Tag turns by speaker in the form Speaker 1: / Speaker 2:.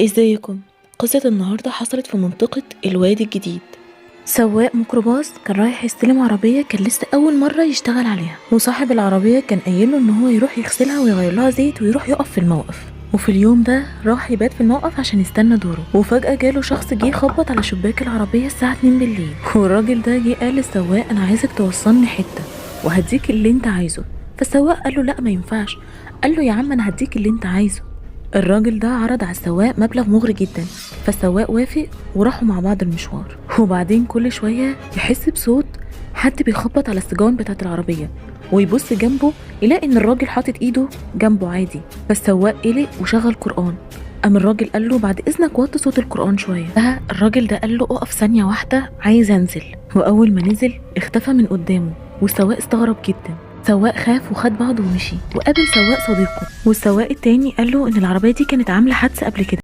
Speaker 1: ازيكم؟ قصة النهاردة حصلت في منطقة الوادي الجديد. سواق ميكروباص كان رايح يستلم عربية كان لسه أول مرة يشتغل عليها، وصاحب العربية كان قايله إن هو يروح يغسلها ويغير لها زيت ويروح يقف في الموقف. وفي اليوم ده راح يبات في الموقف عشان يستنى دوره، وفجأة جاله شخص جه يخبط على شباك العربية الساعة 2 بالليل، والراجل ده جه قال للسواق أنا عايزك توصلني حتة وهديك اللي انت عايزه. فالسواق قال له لا ما ينفعش. قال له يا عم أنا هديك اللي انت عايزه. الراجل ده عرض على السواق مبلغ مغري جدا، فالسواق وافق وراحوا مع بعض المشوار. وبعدين كل شوية يحس بصوت حد بيخبط على السجان بتاعت العربية، ويبص جنبه يلاقي ان الراجل حاطط ايده جنبه عادي. فالسواق قلق وشغل قرآن. قام الراجل قال له بعد اذنك وطي صوت القرآن شوية. الراجل ده قال له اقف ثانية واحدة عايز انزل. واول ما نزل اختفى من قدامه، والسواق استغرب جدا. سواق خاف وخد بعضه ومشي، وقابل سواق صديقه، والسواق التاني قال له ان العربية دي كانت عاملة حادثة قبل كده.